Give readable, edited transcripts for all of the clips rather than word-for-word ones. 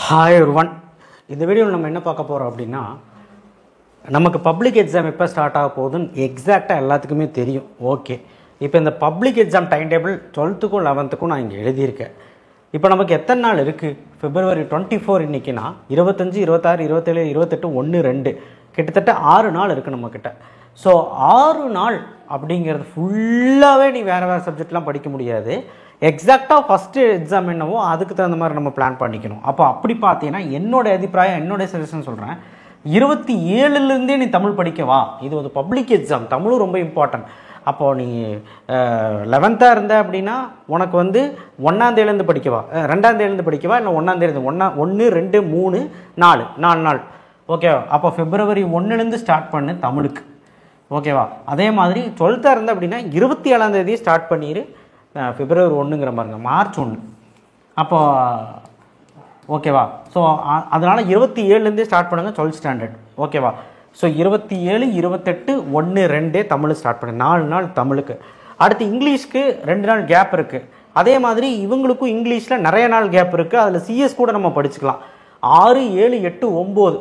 Hi ஒருவன். இந்த வீடியோவில் நம்ம என்ன பார்க்க போகிறோம் அப்படின்னா, நமக்கு பப்ளிக் எக்ஸாம் எப்போ ஸ்டார்ட் ஆக போகுதுன்னு எக்ஸாக்டாக எல்லாத்துக்குமே தெரியும். ஓகே, இப்போ இந்த பப்ளிக் எக்ஸாம் டைம் டேபிள் 12க்கும் 11க்கும் நான் இங்கே எழுதியிருக்கேன். இப்போ நமக்கு எத்தனை நாள் இருக்குது? February 24 இன்றைக்கினா 25, 26, 27, 28, 1, 2 கிட்டத்தட்ட 6 நாள் இருக்குது நம்மக்கிட்ட. ஸோ 6 நாள் அப்படிங்கிறது ஃபுல்லாகவே நீ வேறு சப்ஜெக்ட்லாம் படிக்க முடியாது. எக்ஸாக்டாக ஃபஸ்ட்டு எக்ஸாம் என்னவோ அதுக்கு தகுந்த மாதிரி நம்ம பிளான் பண்ணிக்கணும். அப்போ அப்படி பார்த்தீங்கன்னா என்னோடய அபிப்பிராயம், என்னோடய சஜஷன் சொல்கிறேன், 27லேருந்தே நீ தமிழ் படிக்கவா. இது ஒரு பப்ளிக் எக்ஸாம், தமிழும் ரொம்ப இம்பார்ட்டன்ட். அப்போது நீ 11th இருந்த அப்படின்னா உனக்கு வந்து 1ஆம் தேதியிலேருந்து படிக்கவா, 2ஆம் தேதியிலேருந்து படிக்கவா, இல்லை 1ஆம் தேதி 1, 2, 3, 4 நாள். ஓகேவா? அப்போ February 1லேருந்து ஸ்டார்ட் பண்ணு தமிழுக்கு. ஓகேவா? அதே மாதிரி 12th இருந்த அப்படின்னா 27ஆம் தேதி ஸ்டார்ட் பண்ணிடு. February 1ங்கிற பாருங்க, March 1. அப்போ ஓகேவா? ஸோ அதனால் 27லேருந்தே ஸ்டார்ட் பண்ணுங்கள் 12th ஸ்டாண்டர்ட். ஓகேவா? ஸோ 27, 28, 1, 2 தமிழ் ஸ்டார்ட் பண்ணு. 4 நாள் தமிழுக்கு. அடுத்து இங்கிலீஷ்க்கு 2 நாள் கேப் இருக்குது. அதே மாதிரி இவங்களுக்கும் இங்கிலீஷில் நிறைய நாள் கேப் இருக்குது. அதில் சிஎஸ் கூட நம்ம படிச்சுக்கலாம். 6, 7, 8, 9.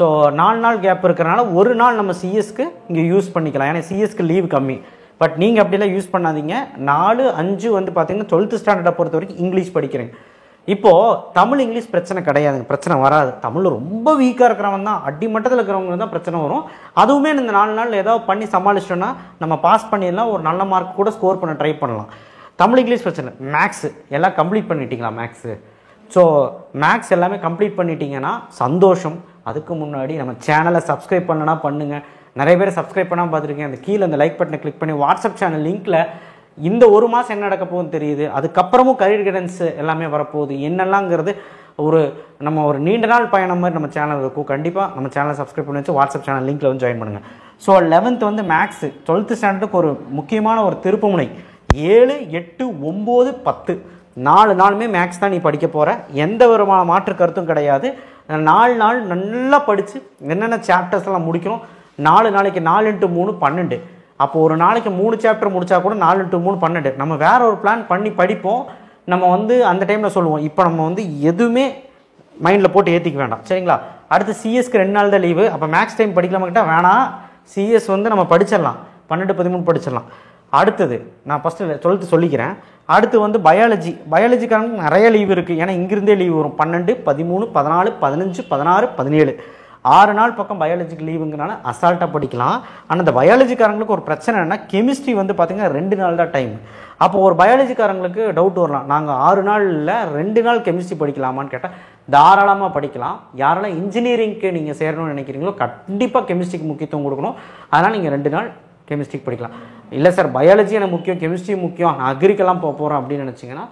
ஸோ 4 நாள் கேப் இருக்கிறனால ஒரு நாள் நம்ம சிஎஸ்க்கு இங்கே யூஸ் பண்ணிக்கலாம். ஏன்னா சிஎஸ்க்கு லீவ் கம்மி. பட் நீங்கள் அப்படிலாம் யூஸ் பண்ணாதீங்க. 4, 5 வந்து பார்த்தீங்கன்னா 12th ஸ்டாண்டர்டை பொறுத்த வரைக்கும் இங்கிலீஷ் படிக்கிறேங்க. இப்போது தமிழ் இங்கிலீஷ் பிரச்சனை கிடையாதுங்க, பிரச்சனை வராது. தமிழ் ரொம்ப வீக்காக இருக்கிறவங்க தான், அடிமட்டத்தில் இருக்கிறவங்க தான் பிரச்சனை வரும். அதுவுமே இந்த 4 நாள் ஏதாவது பண்ணி சமாளிச்சிட்டோன்னா நம்ம பாஸ் பண்ணிடலாம், ஒரு நல்ல மார்க் கூட ஸ்கோர் பண்ண ட்ரை பண்ணலாம். தமிழ் இங்கிலீஷ் பிரச்சனை. மேக்ஸு எல்லாம் கம்ப்ளீட் பண்ணிட்டீங்களா? மேக்ஸு ஸோ மேக்ஸ் எல்லாமே கம்ப்ளீட் பண்ணிட்டீங்கன்னா சந்தோஷம். அதுக்கு முன்னாடி நம்ம சேனலை சப்ஸ்கிரைப் பண்ணனா பண்ணுங்கள். நிறைய பேர் சப்ஸ்கிரைப் பண்ணாமல் பார்த்துருக்கேன். அந்த கீழே அந்த லைக் பட்டனை கிளிக் பண்ணி வாட்ஸ்அப் சேனல் லிங்க்கில் இந்த ஒரு மாதம் என்ன நடக்க போகுதுன்னு தெரியுது. அதுக்கப்புறமும் கரியர் கைடன்ஸ் எல்லாமே வரப்போகுது. என்னெல்லாங்கிறது நம்ம ஒரு நீண்ட நாள் பயணம் மாதிரி நம்ம சேனல் இருக்கும். கண்டிப்பாக நம்ம சேனலை சப்ஸ்கிரைப் பண்ணி வச்சு வாட்ஸ்அப் சேனல் லிங்க்கில் வந்து ஜாயின் பண்ணுங்கள். ஸோ 11th வந்து மேக்ஸு 12th ஸ்டாண்டர்டுக்கு ஒரு முக்கியமான ஒரு திருப்புமுனை. 7, 8, 9, 10 4 நாளுமே மேக்ஸ் தான் நீ படிக்க போகிற. எந்த ஒரு மாற்று கருத்தும் கிடையாது. 4 நாள் நல்லா படித்து என்னென்ன சாப்டர்ஸ்லாம் முடிக்கணும். 4 நாளைக்கு 4 × 3 12. அப்போ ஒரு நாளைக்கு 3 சாப்டர் முடித்தா கூட 4 × 3 12. நம்ம வேற ஒரு பிளான் பண்ணி படிப்போம். நம்ம வந்து அந்த டைமில் சொல்லுவோம். இப்போ நம்ம வந்து எதுவுமே மைண்டில் போட்டு ஏற்றிக்க வேண்டாம், சரிங்களா? அடுத்து சிஎஸ்க்கு 2 நாள் தான் லீவு. அப்போ மேக்ஸ் டைம் படிக்கலாமா கிட்ட வேணாம். சிஎஸ் வந்து நம்ம படிச்சிடலாம், 12, 13 படிச்சிடலாம். அடுத்தது நான் ஃபஸ்ட்டு 12th சொல்லிக்கிறேன். அடுத்து வந்து பயாலஜிக்காரங்க நிறைய லீவு இருக்குது. ஏன்னா இங்கிருந்தே லீவு வரும். 12, 13, 14, 15, 16, 17 6 நாள் பக்கம் பயாலஜிக்கு லீவுங்கிறனால அசால்ட்டாக படிக்கலாம். ஆனால் இந்த பயாலஜிக்காரங்களுக்கு ஒரு பிரச்சனை என்னென்னா, கெமிஸ்ட்ரி வந்து பார்த்திங்கன்னா 2 நாள் தான் டைம். அப்போ ஒரு பயாலஜிக்காரங்களுக்கு டவுட் வரலாம், நாங்கள் 6 நாளில் 2 நாள் கெமிஸ்ட்ரி படிக்கலாமான்னு கேட்டால் தாராளமாக படிக்கலாம். யாரெல்லாம் இன்ஜினியரிங்க்கு நீங்கள் சேரணும்னு நினைக்கிறீங்களோ கண்டிப்பாக கெமிஸ்ட்ரிக்கு முக்கியத்துவம் கொடுக்கணும். அதனால் நீங்கள் 2 நாள் கெமிஸ்ட்ரிக்கு படிக்கலாம். இல்லை சார் பயாலஜி எனக்கு முக்கியம், கெமிஸ்ட்ரி முக்கியம், நான் அக்ரிக்கெல்லாம் போகிறேன் அப்படின்னு நினச்சிங்கன்னா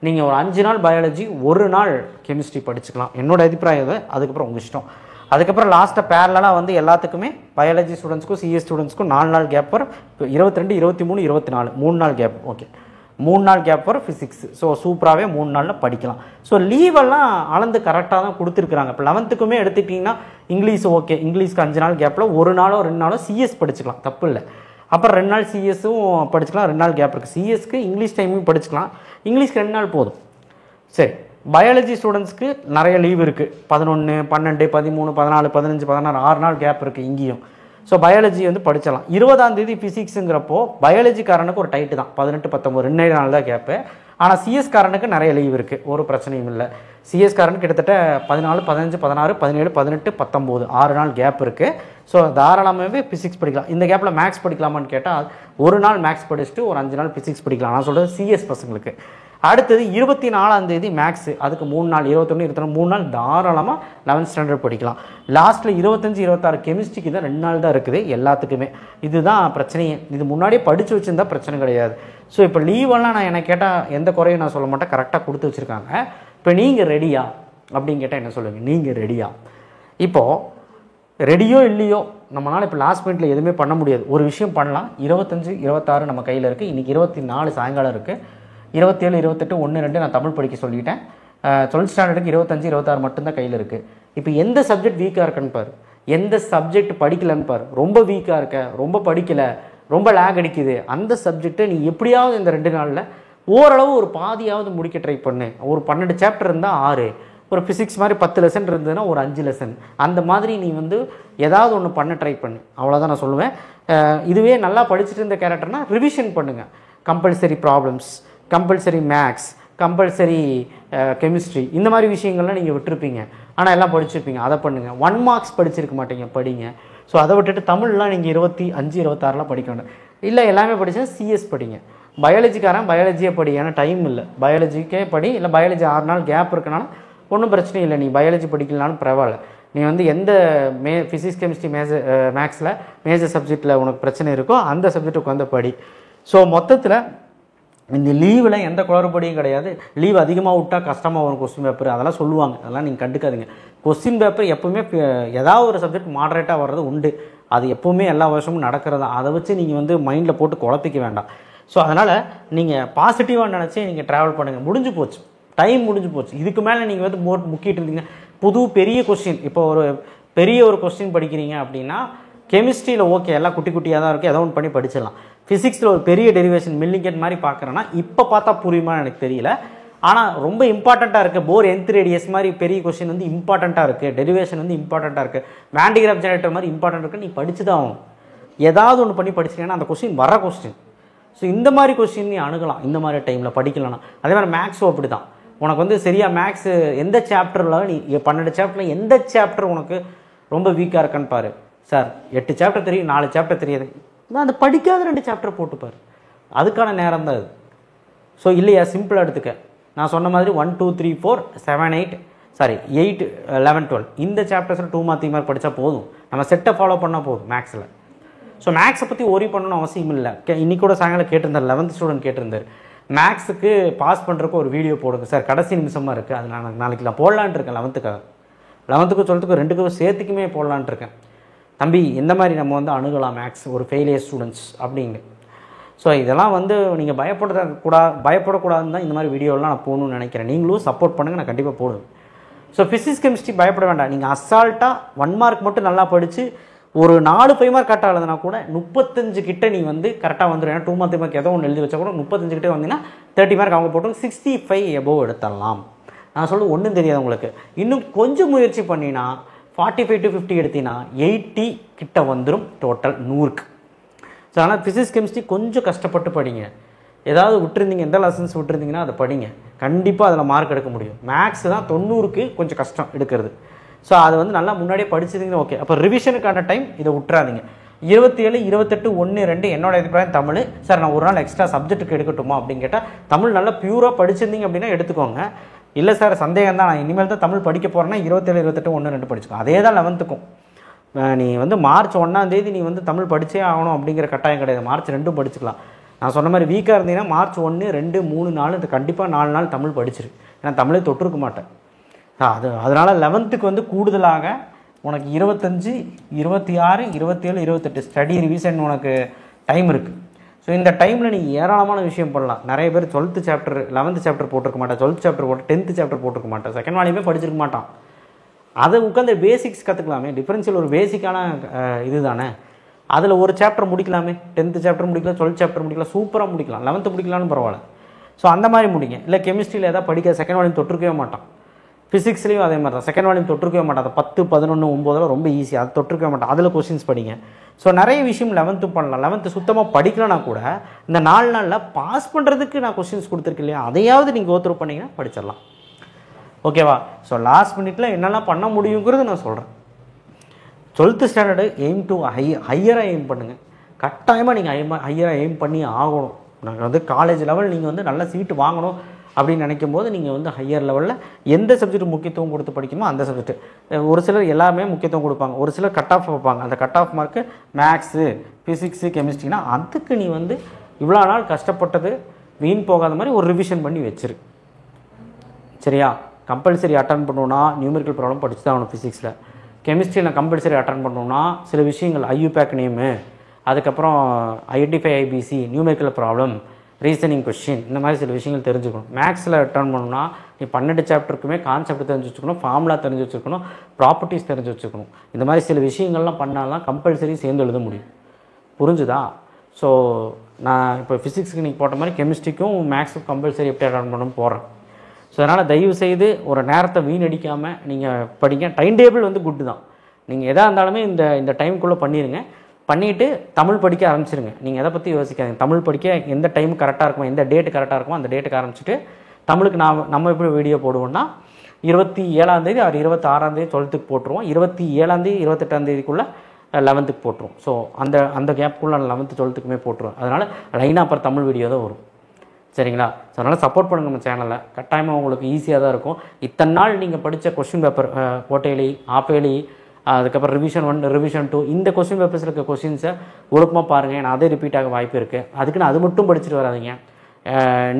நீங்கள் ஒரு 5 நாள் பயாலஜி, 1 நாள் கெமிஸ்ட்ரி படிச்சுக்கலாம். என்னோடய அபிப்பிராயம் அது. அதுக்கப்புறம் உங்கள் இஷ்டம். அதுக்கப்புறம் லாஸ்ட்டாக பேரலாக வந்து எல்லாத்துக்குமே பயாலஜி ஸ்டூடெண்ட்ஸ்க்கும் சிஎஸ் ஸ்டூடெண்ட்ஸ்க்கும் 4 நாள் கேப் வரும். 22, 23, 24 3 நாள் கேப். ஓகே, 3 நாள் கேப் வரும் ஃபிசிக்ஸ். ஸோ சூப்பராகவே 3 நாளில் படிக்கலாம். ஸோ லீவெல்லாம் அளந்து கரெக்டாக தான் கொடுத்துருக்குறாங்க. இப்போ 11th எடுத்துக்கிட்டிங்கன்னா இங்கிலீஷ் ஓகே, இங்கிலீஷ்க்கு 5 நாள் கேப்பில் 1 நாளோ 2 நாளோ சிஎஸ் படிச்சுக்கலாம், தப்பு இல்லை. அப்புறம் 2 நாள் சிஎஸ்ஸும் படிச்சுக்கலாம். 2 நாள் கேப் இருக்குது. சிஎஸ்க்கு இங்கிலீஷ் டைமும் படிச்சுக்கலாம். இங்கிலீஷ்க்கு 2 நாள் போதும். சரி, பயாலஜி ஸ்டூடெண்ட்ஸ்க்கு நிறைய லீவ் இருக்குது. 11, 12, 13, 14, 15, 16 6 நாள் கேப் இருக்குது இங்கேயும். ஸோ பயாலஜி வந்து படிச்சிடலாம். 20ஆம் தேதி ஃபிசிக்ஸுங்கிறப்போ பயாலஜிக்காரனுக்கு ஒரு டைட்டு தான், 18, 19 2 நாள் தான் கேப்பு. ஆனால் சிஎஸ்காரனுக்கு நிறைய லீவ் இருக்குது, ஒரு பிரச்சனையும் இல்லை. சிஎஸ்காரனுக்கு கிட்டத்தட்ட 14, 15, 16, 17, 18, 19 6 நாள் கேப் இருக்குது. ஸோ தாராளமாகவே ஃபிசிக்ஸ் படிக்கலாம். இந்த கேப்பில் மேக்ஸ் படிக்கலாமான்னு கேட்டால் 1 நாள் மேக்ஸ் படிச்சுட்டு ஒரு 5 நாள் ஃபிசிக்ஸ் படிக்கலாம். நான் சொல்கிறது சிஎஸ் பசங்களுக்கு. அடுத்தது 24ஆம் தேதி மேக்ஸு, அதுக்கு 3 நாள் 21, 22 3 நாள் தாராளமாக 11th ஸ்டாண்டர்ட் படிக்கலாம். லாஸ்ட்டில் 25, 26 கெமிஸ்ட்ரிக்கு தான் 2 நாள் தான் இருக்குது எல்லாத்துக்குமே. இதுதான் பிரச்சனையே. இது முன்னாடியே படித்து வச்சுருந்தா பிரச்சனை கிடையாது. ஸோ இப்போ லீவெல்லாம் நான் எனக்கு கேட்டால் எந்த குறையும் நான் சொல்ல மாட்டேன், கரெக்டாக கொடுத்து வச்சுருக்காங்க. இப்போ நீங்கள் ரெடியா அப்படின்னு கேட்டால் என்ன சொல்லுவீங்க? நீங்கள் ரெடியா? இப்போது ரெடியோ இல்லையோ நம்மளால் இப்போ லாஸ்ட் மினிட்ல எதுவுமே பண்ண முடியாது. ஒரு விஷயம் பண்ணலாம். 25, 26 நம்ம கையில் இருக்குது. இன்றைக்கி 24 சாயங்காலம் இருக்குது. 27, 28, 1, 2 நான் தமிழ் படிக்க சொல்லிட்டேன். 12th ஸ்டாண்டர்டுக்கு 25, 26 மட்டும்தான் கையில் இருக்குது. இப்போ எந்த சப்ஜெக்ட் வீக்காக இருக்குன்னு பாரு, எந்த சப்ஜெக்ட் படிக்கலன்னு பாரு. ரொம்ப வீக்காக இருக்க, ரொம்ப படிக்கலை, ரொம்ப லேக் அடிக்குது, அந்த சப்ஜெக்டை நீ எப்படியாவது இந்த 2 நாளில் ஓரளவு ஒரு பாதியாவது முடிக்க ட்ரை பண்ணு. ஒரு 12 சாப்டர் இருந்தால் 6, ஒரு ஃபிசிக்ஸ் மாதிரி 10 லெசன் இருந்ததுன்னா ஒரு 5 லெசன், அந்த மாதிரி நீ வந்து ஏதாவது ஒன்று பண்ண ட்ரை பண்ணு. அவ்வளோதான் நான் சொல்லுவேன். இதுவே நல்லா படிச்சுட்டு இருந்த கேரக்டர்னால் ரிவிஷன் பண்ணுங்கள். Compulsory problems, compulsory maths, compulsory chemistry, இந்த மாதிரி விஷயங்கள்லாம் நீங்கள் விட்டுருப்பீங்க. ஆனால் எல்லாம் படிச்சிருப்பீங்க. அதை பண்ணுங்கள். 1 மார்க்ஸ் படிச்சிருக்க மாட்டீங்க, படிங்க. ஸோ அதை விட்டுட்டு தமிழ்லாம் நீங்கள் 25, 26லாம் படிக்க வேண்டாம். இல்லை எல்லாமே படித்தா சிஎஸ் படிங்க. பயாலஜிக்காரன் பயாலஜியே படி, ஏன்னா டைம் இல்லை. பயாலஜிக்கே படி. இல்லை பயாலஜி 6 நாள் கேப் இருக்கனால ஒன்றும் பிரச்சனை இல்லை. நீ பயாலஜி படிக்கலனாலும் பரவாயில்ல. நீ வந்து எந்த ஃபிசிக்ஸ் கெமிஸ்ட்ரி மேக்ஸில் மேஜர் சப்ஜெக்டில் உனக்கு பிரச்சனை இருக்கோ அந்த சப்ஜெக்ட்டுக்கு வந்து படி. ஸோ மொத்தத்தில் இந்த லீவில் எந்த குளறுபடியும் கிடையாது. லீவ் அதிகமாக விட்டால் கஷ்டமாக வரும் கொஸ்டின் பேப்பர், அதெல்லாம் சொல்லுவாங்க. அதெல்லாம் நீங்கள் கண்டுக்காதீங்க. கொஸ்டின் பேப்பர் எப்போவுமே ஏதாவது ஒரு சப்ஜெக்ட் மாடரேட்டாக வர்றது உண்டு. அது எப்போவுமே எல்லா வருஷமும் நடக்கிறதா. அதை வச்சு நீங்கள் வந்து மைண்டில் போட்டு குழப்பிக்க வேண்டாம். ஸோ அதனால் நீங்கள் பாசிட்டிவாக நினச்சி நீங்கள் ட்ராவல் பண்ணுங்கள். முடிஞ்சு போச்சு, டைம் முடிஞ்சு போச்சு. இதுக்கு மேலே நீங்கள் வந்து முக்கிட்டு இருந்தீங்க புது பெரிய கொஸ்டின். இப்போ ஒரு பெரிய ஒரு கொஸ்டின் படிக்கிறீங்க அப்படின்னா கெமிஸ்ட்ரியில் ஓகே எல்லாம் குட்டி குட்டியாக தான் இருக்குது, ஏதோ ஒன்று பண்ணி படிச்சிடலாம். ஃபிசிக்ஸில் ஒரு பெரிய டெரிவேஷன் மில்லிங்கெட் மாதிரி பார்க்குறேன்னா இப்போ பார்த்தா புரியுமா எனக்கு தெரியல. ஆனால் ரொம்ப இம்பார்ட்டண்ட்டாக இருக்குது. போர் nth ரேடியஸ் மாதிரி பெரிய கொஸ்டின் வந்து இம்பார்ட்டண்ட்டாக இருக்குது, டெரிவேஷன் வந்து இம்பார்ட்டண்ட்டாக இருக்குது, வேண்டிகிராஃப் ஜெனரேட்டர் மாதிரி இம்பார்ட்டண்ட் இருக்குது. நீ படிச்சு தான் ஆகும். ஏதாவது ஒன்று பண்ணி படிச்சிங்கன்னா அந்த கொஸ்டின் வர கொஸ்டின். ஸோ இந்த மாதிரி கொஸ்டின் நீ அணுகலாம் இந்த மாதிரி டைமில் படிக்கலன்னா. அதே மாதிரி மேக்ஸும் அப்படி தான். உனக்கு வந்து சரியாக மேக்ஸு எந்த சாப்டரில் நீ 12 சாப்டரில் எந்த சாப்டர் உனக்கு ரொம்ப வீக்காக இருக்கான்னு பாரு. சார் 8 சாப்டர் தெரியும், 4 சாப்டர் தெரியாது, அந்த படிக்காத 2 சாப்டர் போட்டுப்பார். அதுக்கான நேரம் தான் அது. ஸோ இல்லையா, சிம்பிளாக எடுத்துக்க. நான் சொன்ன மாதிரி 1 2 3 4 7 8 11 12 இந்த சாப்டர்ஸில் 2 மார்க் 3 மார்க் படித்தா போதும். நம்ம செட்டை ஃபாலோ பண்ணால் போதும் மேக்ஸில். ஸோ மேக்ஸை பற்றி ஒரி பண்ணணும்னு அவசியம் இல்லை. இன்றைக்கி கூட சாயங்காலம் கேட்டிருந்தார், 11th ஸ்டூடெண்ட் கேட்டிருந்தார், மேக்ஸுக்கு பாஸ் பண்ணுறக்கு ஒரு வீடியோ போடுங்க சார், கடைசி நிமிஷமாக இருக்குது, அது நாளைக்கு நான் போடலான்ட்டு இருக்கேன். 11th 12th 2க்கும் சேர்த்துக்குமே போடலான்ட்டு இருக்கேன். தம்பி எந்த மாதிரி நம்ம வந்து அணுகலாம் மேக்ஸ் ஒரு ஃபெயிலியர் ஸ்டூடெண்ட்ஸ் அப்படிங்க. ஸோ இதெல்லாம் வந்து நீங்கள் பயப்படக்கூடாதுன்னு தான் இந்த மாதிரி வீடியோலாம் நான் போகணுன்னு நினைக்கிறேன். நீங்களும் சப்போர்ட் பண்ணுங்கள், நான் கண்டிப்பாக போடுவேன். ஸோ ஃபிசிக்ஸ் கெமிஸ்ட்ரி பயப்பட வேண்டாம். நீங்கள் அசால்ட்டாக 1 மார்க் மட்டும் நல்லா படித்து ஒரு 4 5 மார்க் கரெக்டாக எழுதுனா கூட 35 கிட்ட நீ வந்து கரெக்டாக வந்துடும். ஏன்னா 2 மார்க் 3 மார்க் ஏதோ ஒன்று எழுதி வச்சா கூட 35 கிட்டே வந்தீங்கன்னா 30 மார்க் அவங்க போட்டு 65 எபோவ் எடுத்துடலாம். நான் சொல்லுவேன் ஒன்றும் தெரியாது உங்களுக்கு. இன்னும் கொஞ்சம் முயற்சி பண்ணினா 45 to 50 எடுத்தீங்கன்னா 80 கிட்ட வந்துடும் டோட்டல் 100க்கு. ஸோ ஆனால் ஃபிசிக்ஸ் கெமிஸ்ட்ரி கொஞ்சம் கஷ்டப்பட்டு படிங்க. ஏதாவது விட்டுருந்தீங்க, எந்த லெசன்ஸ் விட்டுருந்தீங்கன்னா அதை படிங்க, கண்டிப்பாக அதில் மார்க் எடுக்க முடியும். மேக்ஸ் தான் 90க்கு கொஞ்சம் கஷ்டம் எடுக்கிறது. ஸோ அது வந்து நல்லா முன்னாடியே படிச்சிருந்தீங்கன்னா ஓகே. அப்போ ரிவிஷனுக்கான டைம் இதை விட்டுறாதீங்க. 27 28 1 2 என்னோட அபிப்பிராயம் தமிழ். சார் நான் ஒரு நாள் எக்ஸ்ட்ரா சப்ஜெக்ட்டுக்கு எடுக்கட்டுமா அப்படின்னு கேட்டால் தமிழ் நல்லா பியூராக படிச்சிருந்தீங்க அப்படின்னா எடுத்துக்கோங்க. இல்லை சார் சந்தேகம் தான், நான் இனிமேல் தான் தமிழ் படிக்க போகிறேன்னா 27 28 1 2 படிச்சுக்கோ. அதே தான் 11க்கும். நீ வந்து மார்ச் 1ஆம் தேதி நீ வந்து தமிழ் படித்தே ஆகணும் அப்படிங்கிற கட்டாயம் கிடையாது. மார்ச் 2 படிச்சுக்கலாம். நான் சொன்ன மாதிரி வீக்காக இருந்தீங்கன்னா மார்ச் 1 2 3 4 இது கண்டிப்பாக 4 நாள் தமிழ் படிச்சிரு. ஏன்னா தமிழே தொட்டிருக்க மாட்டேன். அதனால் 11க்கு வந்து கூடுதலாக உனக்கு 25 26 27 28 ஸ்டடி ரிவிஷன் உனக்கு டைம் இருக்குது. ஸோ இந்த டைமில் நீ ஏராளமான விஷயம் பண்ணலாம். நிறைய பேர் 12th சாப்டர் 11th சாப்டர் போட்டிருக்க மாட்டேன், 12th சாப்டர் போட்டு 10th சாப்டர் போட்டிருக்க மாட்டேன், செகண்ட் வால்யூமே படிச்சிருக்க மாட்டான். அதை உட்காந்து பேசிக்ஸ் கற்றுக்கலாமே. டிஃபரன்ஷியல் ஒரு பேசிக்கான இது தானே. அதில் ஒரு சாப்டர் முடிக்கலாமே. 10th சாப்டர் முடிக்கலாம், 12th சாப்டர் முடிக்கலாம், சூப்பராக முடிக்கலாம். 11th முடிக்கலாம்னு பரவாயில்ல. ஸோ அந்த மாதிரி முடிங்க. இல்லை கெமிஸ்ட்ரியில் எதாவது படிக்க செகண்ட் வால்யூம் தொட்டிருக்கவே மாட்டான். ஃபிசிக்ஸ்லேயும் அதே மாதிரி தான், செகண்ட் வால்யூம் தொட்டிருக்கவே மாட்டான். அது 10 11 9 ரொம்ப ஈஸி, அது தொட்டிருக்கவே மாட்டான். அதில் கொஸ்டின்ஸ் படிங்க. ஸோ நிறைய விஷயம் 11th பண்ணலாம். 11th சுத்தமாக படிக்கலனா கூட இந்த 4 நாளில் பாஸ் பண்ணுறதுக்கு நான் கொஸ்டின்ஸ் கொடுத்துருக்கேன் இல்லையா, அதையாவது நீங்கள் கோத்ரூ பண்ணிங்கன்னா படிச்சிடலாம். ஓகேவா? ஸோ லாஸ்ட் மினிட்டில் என்னெல்லாம் பண்ண முடியுங்கிறது நான் சொல்கிறேன். 12th ஸ்டாண்டர்டு எய்ம் டு ஹையராக எய்ம் பண்ணுங்கள். கட்டாயமாக நீங்கள் ஹையராக எய்ம் பண்ணி ஆகணும். நாங்கள் வந்து காலேஜ் லெவல் நீங்கள் வந்து நல்ல சீட்டு வாங்கணும் அப்படின்னு நினைக்கும் போது நீங்கள் வந்து ஹையர் லெவலில் எந்த சப்ஜெக்ட் முக்கியத்துவம் கொடுத்து படிக்கணுமோ அந்த சப்ஜெக்ட். ஒரு சிலர் எல்லாமே முக்கியத்துவம் கொடுப்பாங்க, ஒரு சிலர் கட் ஆஃப் வைப்பாங்க. அந்த cut off mark maths physics கெமிஸ்ட்ரினா அதுக்கு நீ வந்து இவ்வளோ நாள் கஷ்டப்பட்டது வீண் போகாத மாதிரி ஒரு ரிவிஷன் பண்ணி வச்சிரு. சரியா? கம்பல்சரி அட்டன் பண்ணணுன்னா நியூமெரிக்கல் ப்ராப்ளம் படிச்சு தான் ஆகணும். ஃபிசிக்ஸில் கெமிஸ்ட்ரியில் கம்பல்சரி அட்டன் பண்ணணுன்னா சில விஷயங்கள் ஐயூபேக் நேமு, அதுக்கப்புறம் identify IPC, numerical problem, reasoning question, இந்த மாதிரி சில விஷயங்கள் தெரிஞ்சுக்கணும். மேக்ஸில் அட்டன் பண்ணணும்னா நீ 12 சாப்டருக்குமே கான்செப்ட் தெரிஞ்சு வச்சுக்கணும், ஃபார்முலா தெரிஞ்சு வச்சுக்கணும், ப்ராப்பர்ட்டிஸ் தெரிஞ்சு வச்சுக்கணும். இந்த மாதிரி சில விஷயங்கள்லாம் பண்ணாலாம் கம்பல்சரி சேர்ந்து எழுத முடியும். புரிஞ்சுதா? ஸோ நான் இப்போ ஃபிசிக்ஸுக்கு நீங்கள் போட்ட மாதிரி கெமிஸ்ட்ரிக்கும் மேக்ஸுக்கும் கம்பல்சரி எப்படி அட்டன் பண்ணணும் போடுறேன். ஸோ அதனால் தயவுசெய்து ஒரு நேரத்தை வீணடிக்காமல் நீங்கள் படிங்க. டைம் டேபிள் வந்து குட்டு தான். நீங்கள் எதாக இருந்தாலுமே இந்த டைமுக்குள்ளே பண்ணிடுங்க. பண்ணிவிட்டு தமிழ் படிக்க ஆரம்பிச்சிருங்க. நீங்கள் எதை பற்றி யோசிக்காதீங்க. தமிழ் படிக்க எந்த டைம் கரெக்டாக இருக்குமோ, எந்த டேட்டு கரெக்டாக இருக்குமோ அந்த டேட்டுக்கு ஆரம்பிச்சுட்டு தமிழுக்கு நம்ம எப்படி வீடியோ போடுவோம்னா 27ஆம் தேதி 26ஆம் தேதி 12க்கு போட்டுருவோம். 27ஆம் தேதி 28ஆம் தேதிக்குள்ளே 11க்கு போட்டுருவோம். ஸோ அந்த கேப்புக்குள்ளே 11th 12க்குமே போட்டுருவோம். அதனால் லைனாக அப்புறம் தமிழ் வீடியோ தான் வரும். சரிங்களா? ஸோ அதனால் சப்போர்ட் பண்ணுங்கள் நம்ம சேனலை. கட்டாயமாக உங்களுக்கு ஈஸியாக தான் இருக்கும். இத்தனை நாள் நீங்கள் படித்த கொஸ்டின் பேப்பர் கோட்டையிலி, ஆப்பேலி, அதுக்கப்புறம் ரிவிஷன் 1, ரிவிஷன் 2 இந்த கொஸ்டின் பேப்பர்ஸில் இருக்க கொஸ்டின்ஸை ஒழுக்கமாக பாருங்கள். ஏன்னா அதே ரிப்பீட் ஆக வாய்ப்பு இருக்குது. அதுக்குன்னு அது மட்டும் படிச்சுட்டு வராதிங்க.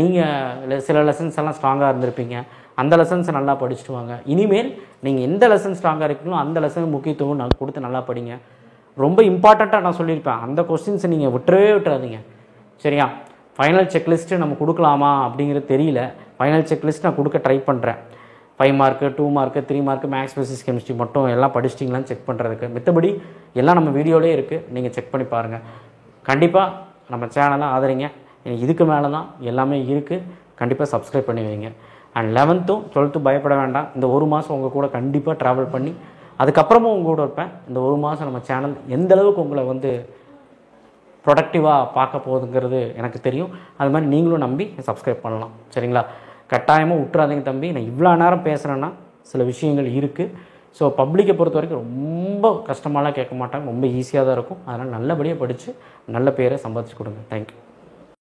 நீங்கள் சில லெசன்ஸ் எல்லாம் ஸ்ட்ராங்காக இருந்திருப்பீங்க. அந்த லெசன்ஸை நல்லா படிச்சுட்டு வாங்க. இனிமேல் நீங்கள் எந்த லெசன் ஸ்ட்ராங்காக இருக்கீங்களோ அந்த லெசனுக்கு முக்கியத்துவம் நான் கொடுத்து நல்லா படிங்க. ரொம்ப இம்பார்ட்டண்ட்டாக நான் சொல்லியிருப்பேன், அந்த கொஸ்டின்ஸை நீங்கள் விட்டுறாதீங்க. சரியா? ஃபைனல் செக்லிஸ்ட்டு நம்ம கொடுக்கலாமா அப்படிங்கிறது தெரியல. ஃபைனல் செக்லிஸ்ட் நான் கொடுக்க ட்ரை பண்ணுறேன். 5 mark, 2 mark, 3 mark maths, physics, chemistry மட்டும் எல்லாம் படிச்சிட்டிங்களான்னு செக் பண்ணுறதுக்கு. மித்தபடி எல்லாம் நம்ம வீடியோலேயே இருக்குது. நீங்கள் செக் பண்ணி பாருங்கள். கண்டிப்பாக நம்ம சேனலை ஆதரிங்க. இதுக்கு மேலே தான் எல்லாமே இருக்குது. கண்டிப்பாக சப்ஸ்கிரைப் பண்ணி வைங்க. அண்ட் 11th 12th பயப்பட வேண்டாம். இந்த ஒரு மாதம் உங்கள் கூட கண்டிப்பாக ட்ராவல் பண்ணி அதுக்கப்புறமும் உங்கள் கூட இருப்பேன். இந்த ஒரு மாதம் நம்ம சேனல் எந்தளவுக்கு உங்களை வந்து ப்ரொடக்டிவாக பார்க்க போகுதுங்கிறது எனக்கு தெரியும். அது மாதிரி நீங்களும் நம்பி சப்ஸ்கிரைப் பண்ணலாம். சரிங்களா? கட்டாயமாக விட்டுறாதீங்க தம்பி. நான் இவ்வளோ நேரம் பேசுகிறேன்னா சில விஷயங்கள் இருக்குது. ஸோ பப்ளிக்கை பொறுத்த வரைக்கும் ரொம்ப கஷ்டமாலாம் கேட்க மாட்டாங்க. ரொம்ப ஈஸியாக தான் இருக்கும். அதனால் நல்லபடியாக படித்து நல்ல பேரை சம்பாதிச்சு கொடுங்க. தேங்க்யூ.